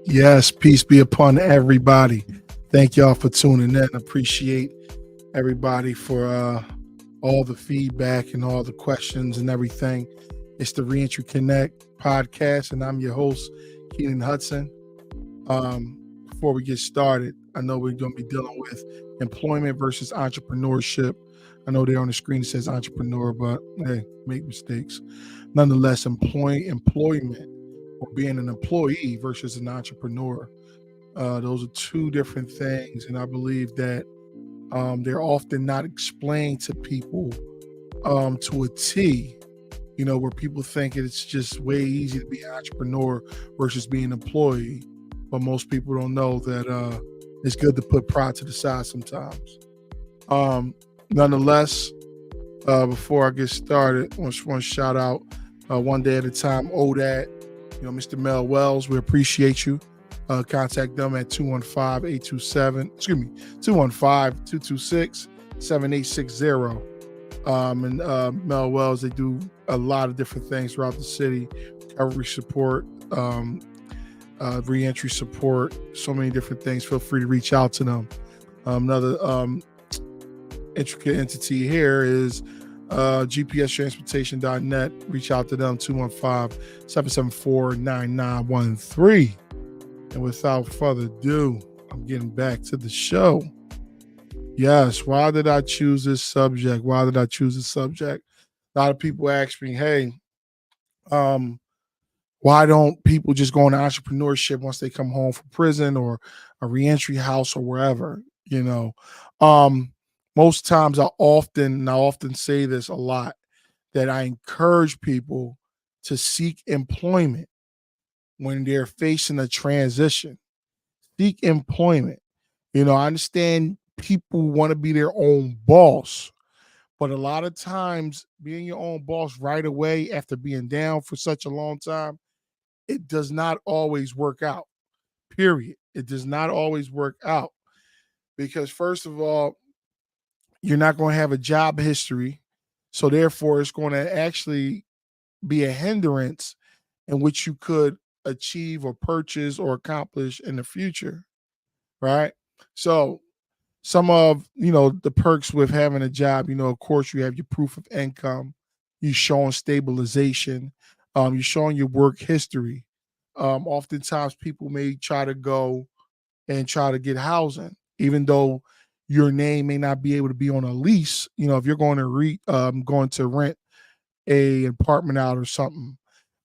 Yes, peace be upon everybody. Thank y'all for tuning in. Appreciate everybody for all the feedback and all the questions and everything. It's the Reentry Connect podcast, and I'm your host, Keenan Hudson. Before we get started, I know we're going to be dealing with employment versus entrepreneurship. I know there on the screen it says entrepreneur, but hey, make mistakes. Nonetheless, employment or being an employee versus an entrepreneur. Those are two different things, and I believe that they're often not explained to people to a T. Where people think it's just way easy to be an entrepreneur versus being an employee, but most people don't know that it's good to put pride to the side sometimes. Nonetheless, before I get started, I just want to shout out One Day at a Time, ODAT, Mr. Mel Wells. We appreciate you. Contact them at 215-226-7860. And Mel Wells, they do a lot of different things throughout the city, recovery support, reentry support, so many different things. Feel free to reach out to them. Another intricate entity here is gpstransportation.net. Reach out to them, 215-774-9913. And without further ado, I'm getting back to the show. Yes, why did I choose this subject? A lot of people ask me, hey, why don't people just go into entrepreneurship once they come home from prison or a reentry house or wherever? Most times I often say this a lot, that I encourage people to seek employment when they're facing a transition. Seek employment. I understand people want to be their own boss, but a lot of times being your own boss right away after being down for such a long time, it does not always work out. Period. It does not always work out because, first of all, you're not going to have a job history. So therefore, it's going to actually be a hindrance in which you could achieve or purchase or accomplish in the future. Right. So some of, the perks with having a job, of course, you have your proof of income, you're showing stabilization, you're showing your work history. Oftentimes people may try to go and try to get housing, even though your name may not be able to be on a lease. If you're going to going to rent a apartment out or something,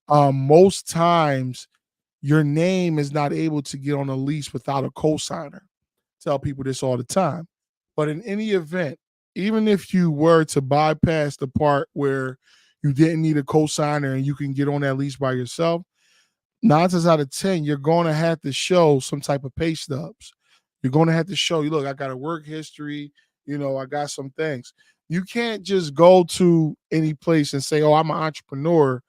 most times your name is not able to get on a lease without a co-signer. Tell people this all the time. But in any event, even if you were to bypass the part where you didn't need a co-signer and you can get on that lease by yourself, 9 times out of 10, you're going to have to show some type of pay stubs. You're going to have to show, look, I got a work history, I got some things. You can't just go to any place and say, oh, I'm an entrepreneur,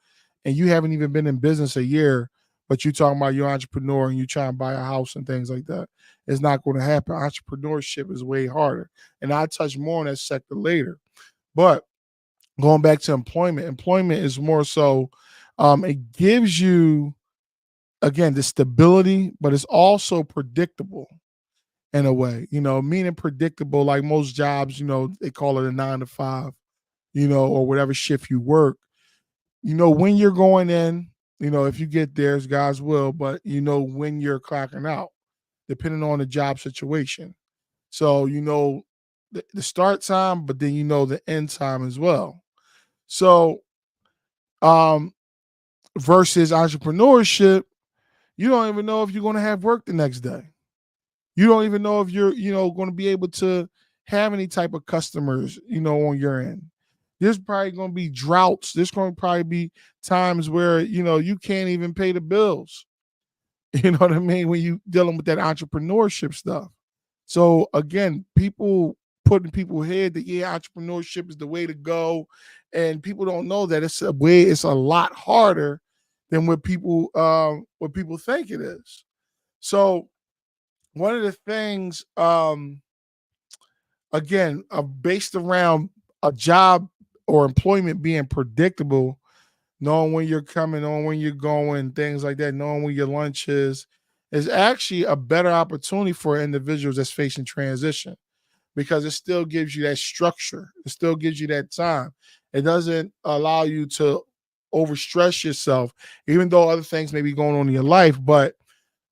and you haven't even been in business a year, but you're talking about you're an entrepreneur and you try and buy a house and things like that. It's not going to happen. Entrepreneurship is way harder. And I'll touch more on that sector later. But going back to employment is more so, it gives you, again, the stability, but it's also predictable in a way, meaning predictable, like most jobs, they call it a 9 to 5, or whatever shift you work, when you're going in, if you get there, as God's will, but when you're clocking out, depending on the job situation. So, the start time, but then the end time as well. So, versus entrepreneurship, you don't even know if you're going to have work the next day. You don't even know if you're, going to be able to have any type of customers, on your end. There's probably going to be droughts. There's going to probably be times where, you can't even pay the bills. You know what I mean? When you dealing with that entrepreneurship stuff. So again, people putting people's head that, entrepreneurship is the way to go. And people don't know that it's a lot harder than what people think it is. So one of the things, again, based around a job or employment being predictable, knowing when you're coming, knowing when you're going, things like that, knowing when your lunch is, is actually a better opportunity for individuals that's facing transition because it still gives you that structure. It still gives you that time. It doesn't allow you to overstress yourself, even though other things may be going on in your life, but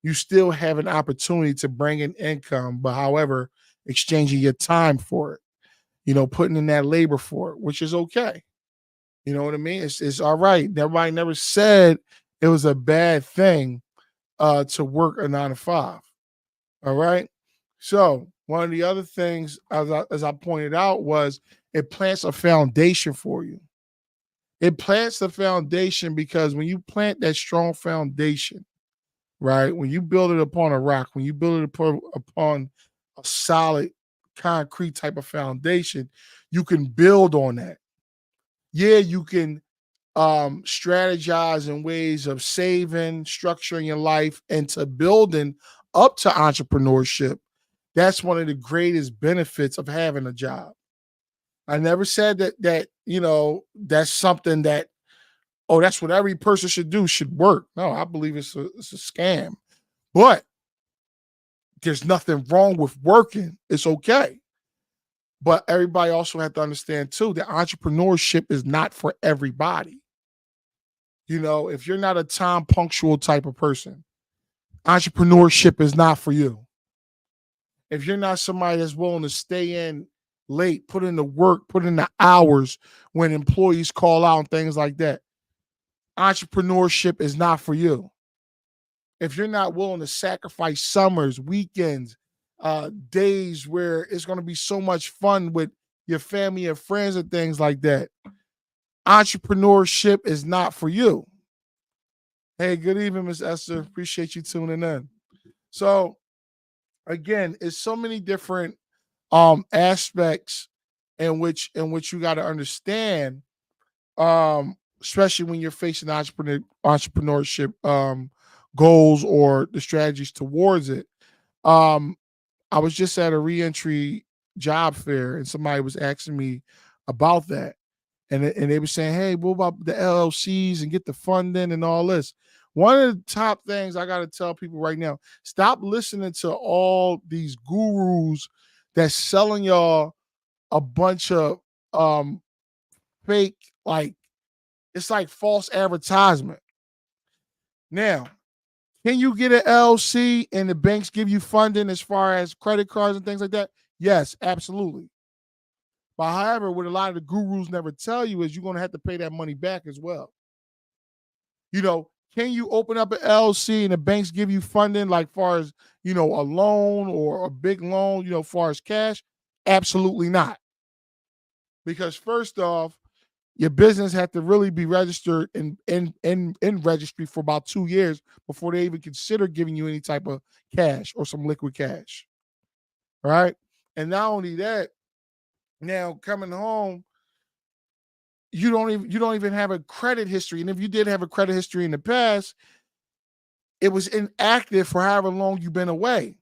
you still have an opportunity to bring in income, but however, exchanging your time for it, putting in that labor for it, which is okay. You know what I mean? It's all right. Everybody never said it was a bad thing to work a 9 to 5. All right. So one of the other things, as I pointed out, was it plants a foundation for you. It plants the foundation because when you plant that strong foundation, right? When you build it upon a rock, when you build it upon a solid concrete type of foundation, you can build on that. Yeah, you can strategize in ways of saving, structuring your life, and to building up to entrepreneurship. That's one of the greatest benefits of having a job. I never said that's something that, oh, that's what every person should do, should work. No, I believe it's a scam. But there's nothing wrong with working. It's okay. But everybody also have to understand too that entrepreneurship is not for everybody. If you're not a time punctual type of person, entrepreneurship is not for you. If you're not somebody that's willing to stay in late, put in the work, put in the hours when employees call out and things like that, entrepreneurship is not for you. If you're not willing to sacrifice summers, weekends, days where it's going to be so much fun with your family and friends and things like that, entrepreneurship is not for you. Hey, good evening, Miss Esther. Appreciate you tuning in. So, again, it's so many different aspects in which you got to understand, especially when you're facing entrepreneurship goals or the strategies towards it. I was just at a reentry job fair and somebody was asking me about that. And they were saying, hey, what about the LLCs and get the funding and all this? One of the top things I got to tell people right now, stop listening to all these gurus that's selling y'all a bunch of fake, like, it's like false advertisement. Now, can you get an LLC and the banks give you funding as far as credit cards and things like that? Yes, absolutely. But however, what a lot of the gurus never tell you is you're going to have to pay that money back as well. Can you open up an LLC and the banks give you funding like far as, a loan or a big loan, far as cash? Absolutely not. Because first off, your business had to really be registered in registry for about 2 years before they even consider giving you any type of cash or some liquid cash. Right? And not only that, now coming home, you don't even have a credit history. And if you did have a credit history in the past, it was inactive for however long you've been away.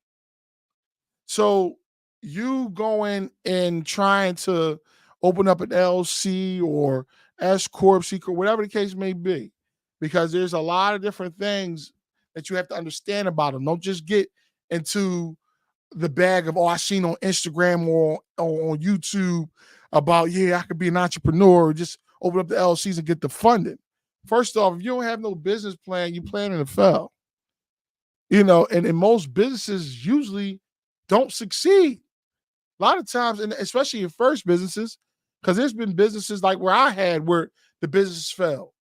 So you going and trying to open up an LLC or S Corp, C Corp, whatever the case may be, because there's a lot of different things that you have to understand about them. Don't just get into the bag of, I seen on Instagram or on YouTube about, I could be an entrepreneur, just open up the LLCs and get the funding. First off, if you don't have no business plan, you're planning to fail. And most businesses usually don't succeed. A lot of times, and especially in first businesses, because there's been businesses like where I had where the business failed,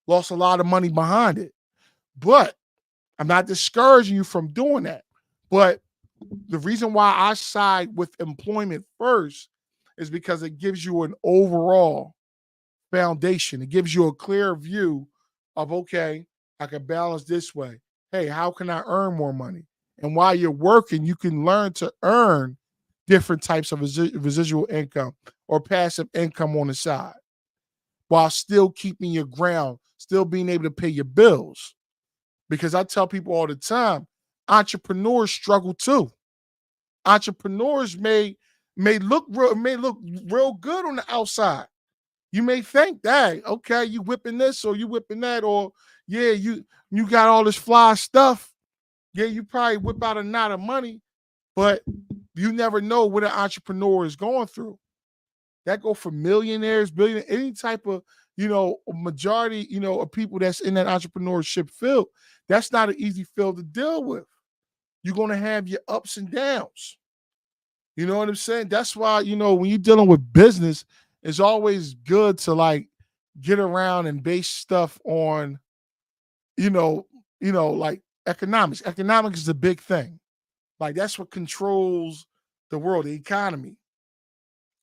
lost a lot of money behind it. But I'm not discouraging you from doing that. But the reason why I side with employment first is because it gives you an overall foundation. It gives you a clear view of, okay, I can balance this way. Hey, how can I earn more money? And while you're working, you can learn to earn different types of residual income or passive income on the side while still keeping your ground, still being able to pay your bills. Because I tell people all the time, entrepreneurs struggle too. Entrepreneurs may look real good on the outside. You may think that, okay, you whipping this or you whipping that, or you got all this fly stuff, Yeah, you probably whip out a knot of money, but you never know what an entrepreneur is going through. That go for millionaires, billionaires, any type of, majority, of people that's in that entrepreneurship field. That's not an easy field to deal with. You're going to have your ups and downs. You know what I'm saying? That's why, when you're dealing with business, it's always good to like get around and base stuff on, you know, like economics. Economics is a big thing. Like that's what controls the world, the economy.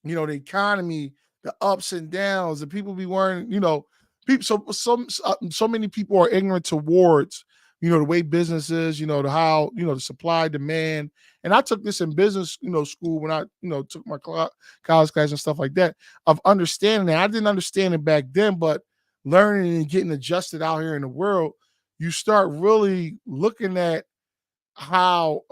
The economy, the ups and downs, the people be worrying, people. So many people are ignorant towards, the way business is, the how, the supply demand. And I took this in business, school when I, took my college class and stuff like that, of understanding that. I didn't understand it back then, but learning and getting adjusted out here in the world, you start really looking at how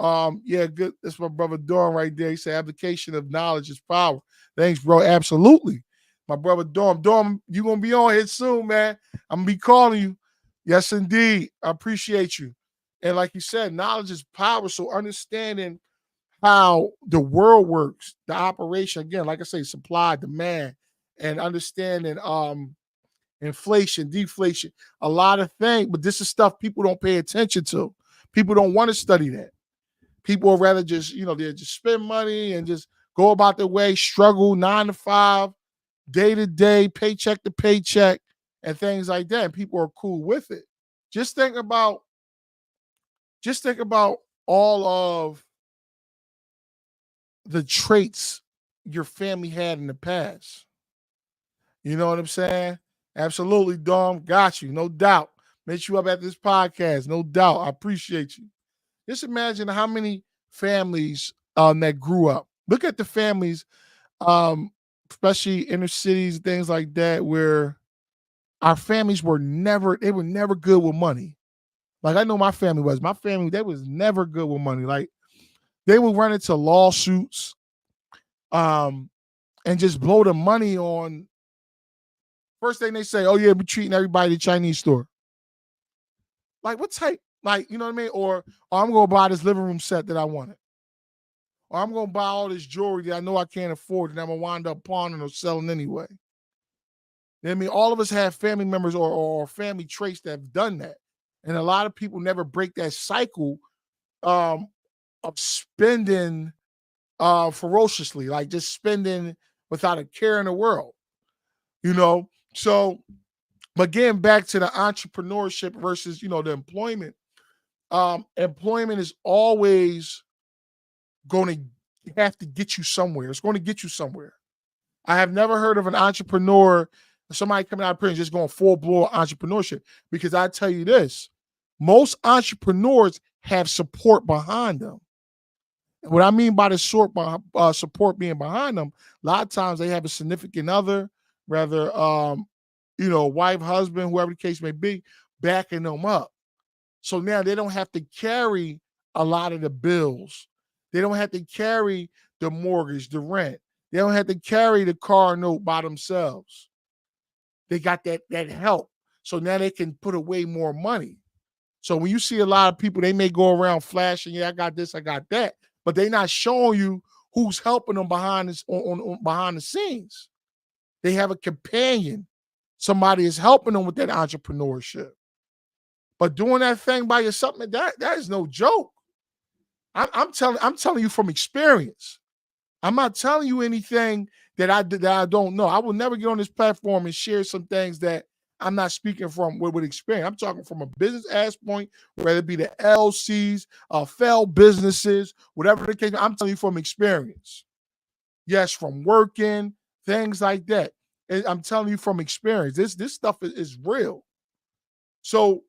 yeah, good. That's my brother Dawn right there. He said application of knowledge is power. Thanks, bro. Absolutely. My brother Dawn, you gonna be on here soon, man. I'm gonna be calling you. Yes, indeed. I appreciate you. And like you said, knowledge is power. So understanding how the world works, the operation, again, like I say, supply, demand, and understanding inflation, deflation, a lot of things, but this is stuff people don't pay attention to. People don't want to study that. People would rather just, they just spend money and just go about their way, struggle 9 to 5, day to day, paycheck to paycheck, and things like that. And people are cool with it. Just think about, all of the traits your family had in the past. You know what I'm saying? Absolutely, Dom. Got you, no doubt. Met you up at this podcast, no doubt. I appreciate you. Just imagine how many families that grew up. Look at the families, um, especially inner cities, things like that, where our families they were never good with money. Like I know my family was. My family, they was never good with money. Like they would run into lawsuits, um, and just blow the money on. First thing they say, oh yeah, we're treating everybody at the Chinese store. Like what type? Like, you know what I mean? Or I'm gonna buy this living room set that I wanted. Or I'm gonna buy all this jewelry that I know I can't afford and I'm gonna wind up pawning or selling anyway. You know what I mean? All of us have family members or family traits that have done that. And a lot of people never break that cycle um, of spending ferociously, like just spending without a care in the world, you know? So, but getting back to the entrepreneurship versus, the employment, employment is always going to have to get you somewhere. It's going to get you somewhere. I have never heard of an entrepreneur, somebody coming out of prison just going full blown entrepreneurship. Because I tell you this, most entrepreneurs have support behind them. And what I mean by the support being behind them, a lot of times they have a significant other, rather, wife, husband, whoever the case may be, backing them up. So now they don't have to carry a lot of the bills. They don't have to carry the mortgage, the rent. They don't have to carry the car note by themselves. They got that help. So now they can put away more money. So when you see a lot of people, they may go around flashing, yeah, I got this, I got that, but they're not showing you who's helping them behind this on behind the scenes. They have a companion. Somebody is helping them with that entrepreneurship. But doing that thing by yourself, that is no joke. I'm telling you from experience. I'm not telling you anything that I don't know. I will never get on this platform and share some things that I'm not speaking from with experience. I'm talking from a business aspect, whether it be the LCs, failed businesses, whatever the case. I'm telling you from experience. Yes, from working, things like that. I'm telling you from experience. This stuff is real. So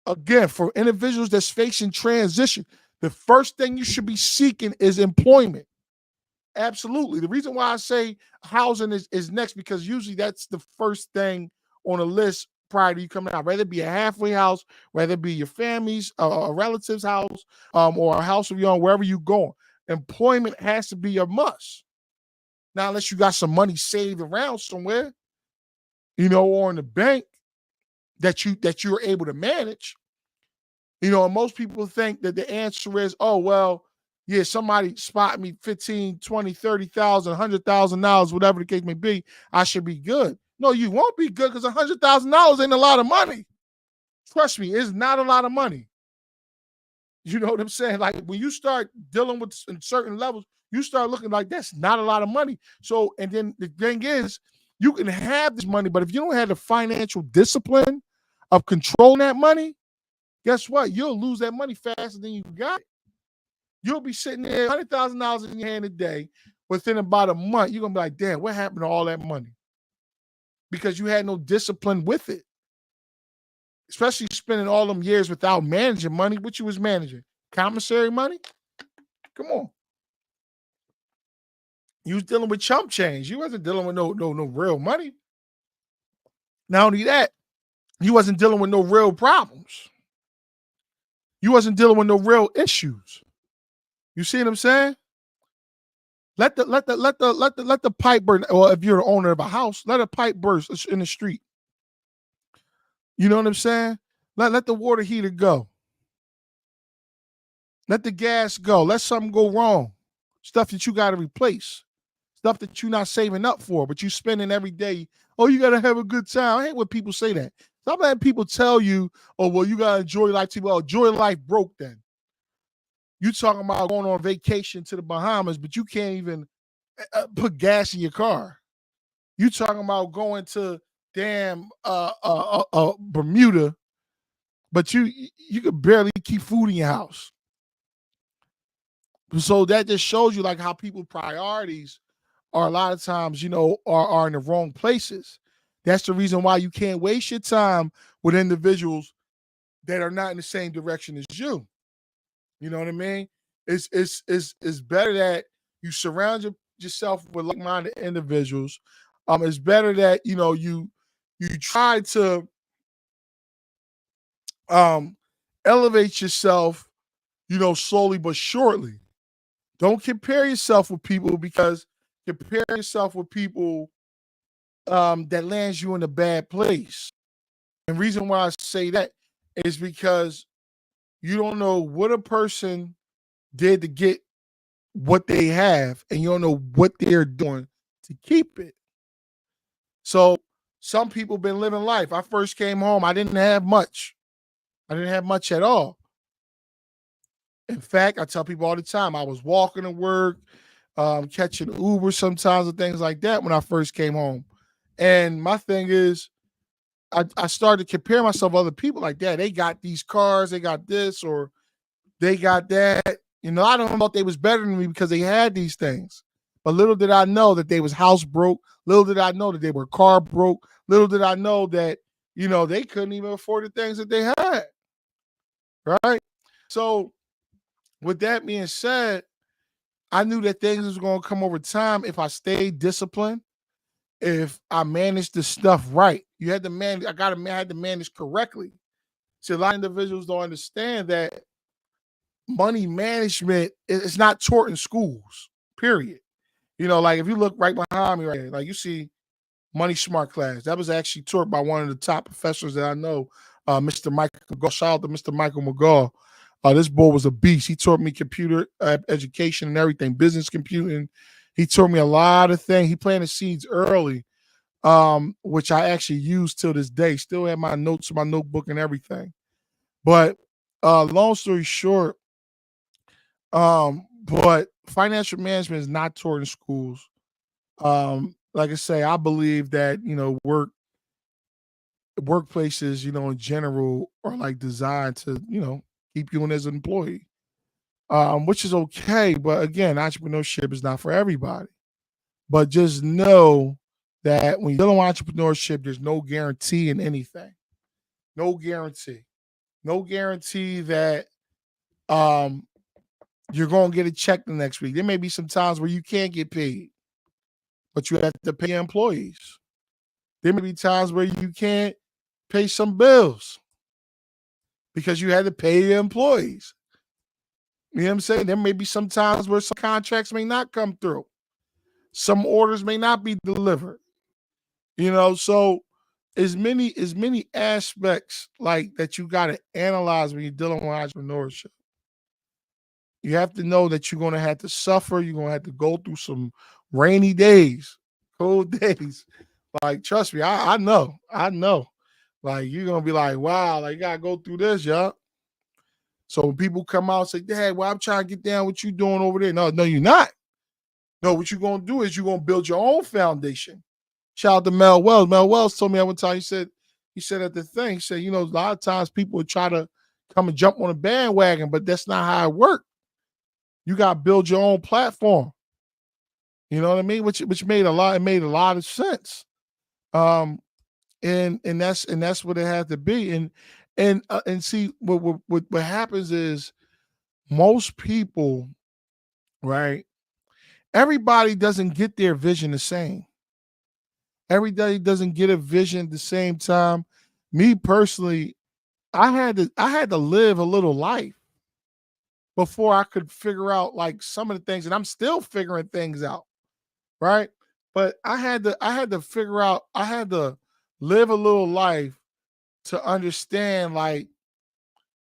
again, for individuals that's facing transition, the first thing you should be seeking is employment. Absolutely. The reason why I say housing is next, because usually that's the first thing on a list prior to you coming out. Whether it be a halfway house, whether it be your family's, a relative's house, or a house of your own, wherever you going. Employment has to be a must. Now, unless you got some money saved around somewhere, or in the bank that you're able to manage. And most people think that the answer is, oh, well, yeah, somebody spot me 15, 20, 30,000, $100,000, whatever the case may be, I should be good. No, you won't be good because $100,000 ain't a lot of money. Trust me, it's not a lot of money. You know what I'm saying? Like when you start dealing with certain levels, you start looking like that's not a lot of money. So, and then the thing is, you can have this money, but if you don't have the financial discipline of controlling that money, guess what? You'll lose that money faster than you got it. You'll be sitting there, $100,000 in your hand a day. Within about a month, you're gonna be like, damn, what happened to all that money? Because you had no discipline with it. Especially spending all them years without managing money. What you was managing? Commissary money? Come on. You was dealing with chump change. You wasn't dealing with no real money. Not only that, you wasn't dealing with no real problems. You wasn't dealing with no real issues. You see what I'm saying? Let the pipe burn. Or if you're the owner of a house, let a pipe burst in the street. You know what I'm saying? Let the water heater go. Let the gas go. Let something go wrong. Stuff that you got to replace. Stuff that you're not saving up for, but you spending every day. Oh, you got to have a good time. I hate when people say that. Stop letting people tell you, oh, well, you got to enjoy life too. Well, enjoy life broke then. You talking about going on vacation to the Bahamas, but you can't even put gas in your car. You talking about going to damn Bermuda, but you could barely keep food in your house. So that just shows you like how people priorities are a lot of times, are in the wrong places. That's the reason why you can't waste your time with individuals that are not in the same direction as you. You know what I mean? It's better that you surround yourself with like-minded individuals. It's better that you try to elevate yourself, slowly but surely. Don't compare yourself with people, because compare yourself with people that lands you in a bad place. And the reason why I say that is because you don't know what a person did to get what they have, and you don't know what they're doing to keep it. So some people been living life. I first came home, I didn't have much. I didn't have much at all. In fact, I tell people all the time, I was walking to work, catching Uber sometimes and things like that when I first came home. And my thing is, I started to compare myself to other people like that. They got these cars, they got this, or they got that. I don't know if they was better than me because they had these things. But little did I know that they was house broke. Little did I know that they were car broke. Little did I know that, they couldn't even afford the things that they had. Right? So with that being said, I knew that things was going to come over time if I stayed disciplined, if I managed the stuff right. You had to manage. I had to manage correctly. See, a lot of individuals don't understand that money management is not taught in schools, period. Like if you look right behind me right here, like you see Money Smart class. That was actually taught by one of the top professors that I know, Mr. Michael McGaw. Shout out to Mr. Michael McGaw. This boy was a beast. He taught me computer education and everything, business computing. He taught me a lot of things. He planted seeds early, which I actually use till this day. Still have my notes in my notebook and everything. But long story short, but financial management is not taught in schools. Like I say, I believe that workplaces, in general, are like designed to, keep you in as an employee, which is okay. But again, entrepreneurship is not for everybody. But just know that when you're dealing with entrepreneurship, there's no guarantee in anything. No guarantee. No guarantee that you're going to get a check the next week. There may be some times where you can't get paid, but you have to pay your employees. There may be times where you can't pay some bills because you had to pay your employees. You know what I'm saying? There may be some times where some contracts may not come through. Some orders may not be delivered. So As many aspects like that you got to analyze when you're dealing with entrepreneurship. You have to know that you're going to have to suffer. You're going to have to go through some rainy days, cold days. Like, trust me, I know. I know. Like, you're going to be like, wow, like, you got to go through this, yeah. So when people come out and say, Dad, well, I'm trying to get down what you doing over there. No, you're not. No, what you're going to do is you're going to build your own foundation. Shout out to Mel Wells. Mel Wells told me at one time, he said at the thing, he said, a lot of times people would try to come and jump on a bandwagon, but that's not how it works. You got to build your own platform. You know what I mean? Which made a lot of sense. Um, and that's what it had to be. And see what happens is most people, right? Everybody doesn't get their vision the same. Everybody doesn't get a vision at the same time. Me personally, I had to live a little life before I could figure out like some of the things, and I'm still figuring things out, right? But I had to figure out, I had to live a little life to understand like,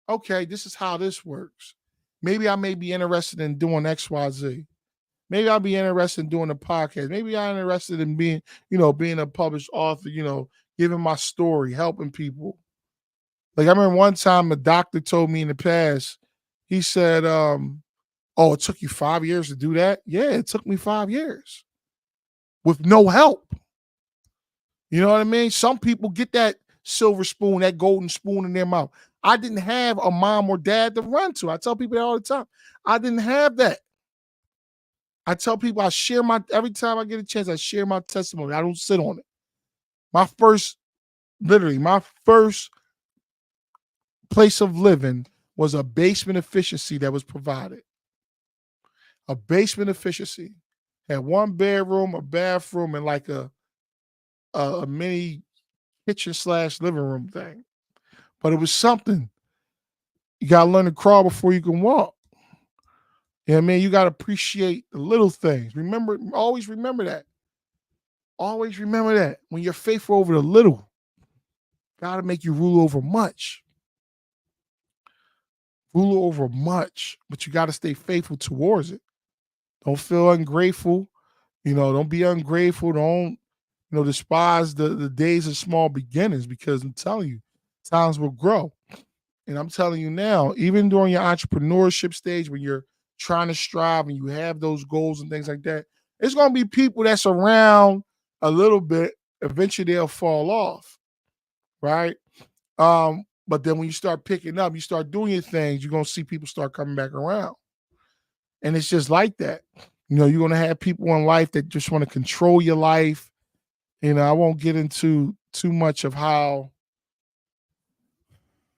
okay, this is how this works. Maybe I may be interested in doing XYZ. Maybe I'll be interested in doing a podcast. Maybe I'm interested in being a published author, giving my story, helping people. Like I remember one time a doctor told me in the past, he said, oh, it took you 5 years to do that? Yeah, it took me 5 years with no help. You know what I mean? Some people get that silver spoon, that golden spoon in their mouth. I didn't have a mom or dad to run to. I tell people that all the time. I didn't have that. I tell people every time I get a chance, I share my testimony. I don't sit on it. My first place of living was a basement efficiency that was provided. A basement efficiency. Had one bedroom, a bathroom, and like a mini kitchen / living room thing. But it was something. You gotta learn to crawl before you can walk. You know what I mean? You gotta appreciate the little things. Always remember that. Always remember that. When you're faithful over the little, gotta make you rule over much. Rule over much, but you gotta stay faithful towards it. Don't feel ungrateful. Don't be ungrateful. Don't, despise the days of small beginnings, because I'm telling you, times will grow. And I'm telling you now, even during your entrepreneurship stage, when you're trying to strive and you have those goals and things like that, it's going to be people that's around a little bit. Eventually, they'll fall off, right? But then when you start picking up, you start doing your things, you're going to see people start coming back around. And it's just like that. You're going to have people in life that just want to control your life. I won't get into too much of how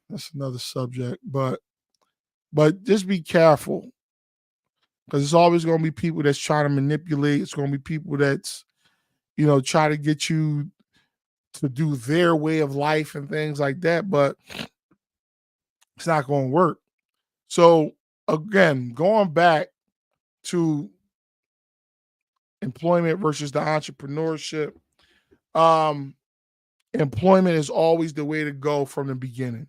that's another subject, but just be careful, because it's always going to be people that's trying to manipulate. It's going to be people that's try to get you to do their way of life and things like that, but it's not going to work. So again, going back to employment versus the entrepreneurship, um, employment is always the way to go from the beginning.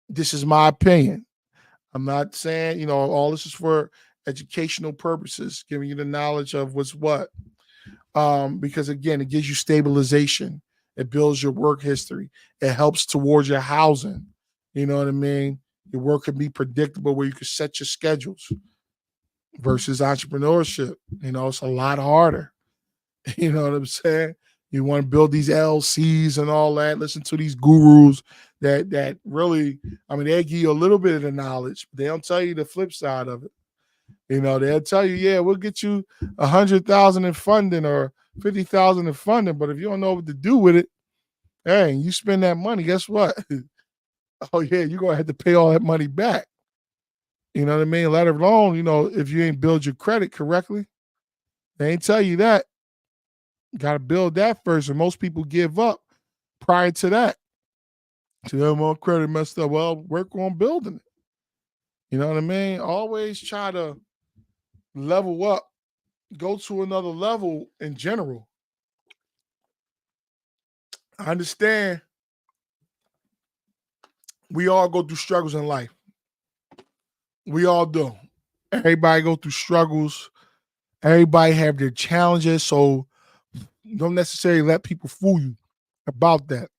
This is my opinion. I'm not saying, all this is for educational purposes, giving you the knowledge of what's what. Because again, it gives you stabilization. It builds your work history. It helps towards your housing. You know what I mean? Your work can be predictable where you can set your schedules versus entrepreneurship. It's a lot harder. You know what I'm saying? You want to build these LCs and all that. Listen to these gurus that really, they give you a little bit of the knowledge, but they don't tell you the flip side of it. They'll tell you, yeah, we'll get you 100,000 in funding or 50,000 in funding, but if you don't know what to do with it, hey, you spend that money, guess what? Oh yeah, you're gonna have to pay all that money back. You know what I mean? Let alone, if you ain't build your credit correctly, they ain't tell you that. Got to build that first, and most people give up prior to that. So my credit messed up. Well, work on building it. You know what I mean? Always try to level up, go to another level in general. I understand we all go through struggles in life. We all do. Everybody go through struggles. Everybody have their challenges. So don't necessarily let people fool you about that.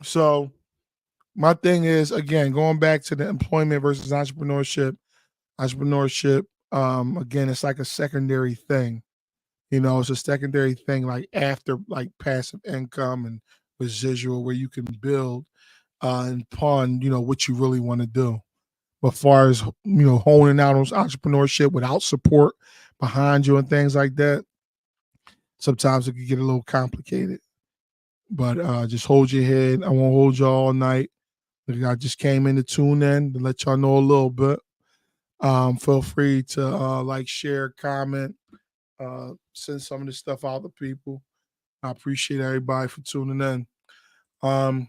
So my thing is, again, going back to the employment versus entrepreneurship. Again, it's like a secondary thing. It's a secondary thing, like after like passive income and residual, where you can build upon what you really want to do. But as far as honing out on entrepreneurship without support behind you and things like that, sometimes it can get a little complicated. But just hold your head. I won't hold you all night. I just came in to tune in to let y'all know a little bit. Feel free to like, share, comment, send some of this stuff out to people. I appreciate everybody for tuning in. So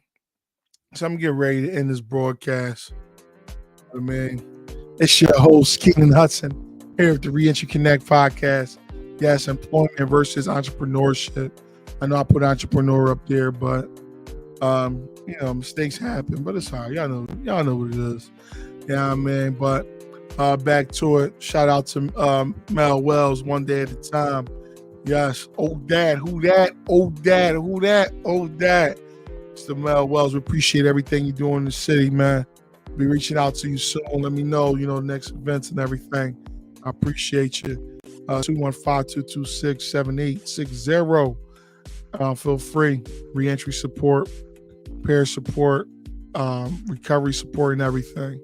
I'm getting ready to end this broadcast. I mean, it's your host, Keenan Hudson, here at the Reentry Connect podcast. Yes, employment versus entrepreneurship. I know I put entrepreneur up there, but mistakes happen, but it's all right. Y'all know what it is. Yeah, man. But back to it. Shout out to Mel Wells, One Day at a Time. Yes. Oh, dad. Who that? Oh, dad. Who that? Oh, dad. Mr. Mel Wells, we appreciate everything you do in the city, man. Be reaching out to you soon. Let me know, next events and everything. I appreciate you. 215-226-7860. Feel free. Reentry support, pair support, recovery support, and everything.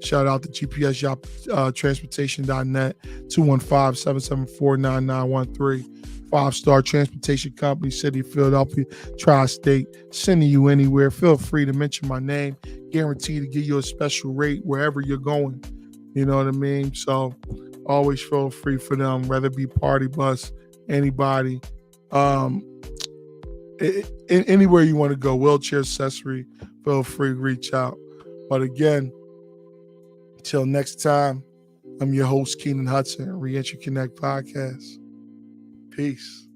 Shout out to GPSTransportation.net, 215-774-9913. 5-star transportation company, City of Philadelphia, Tri-State, sending you anywhere. Feel free to mention my name. Guaranteed to give you a special rate wherever you're going. You know what I mean? So always feel free for them, whether it be party bus, anybody. Anywhere you want to go, wheelchair accessory, feel free to reach out. But again, till next time, I'm your host, Keenan Hudson, Reentry Connect Podcast. Peace.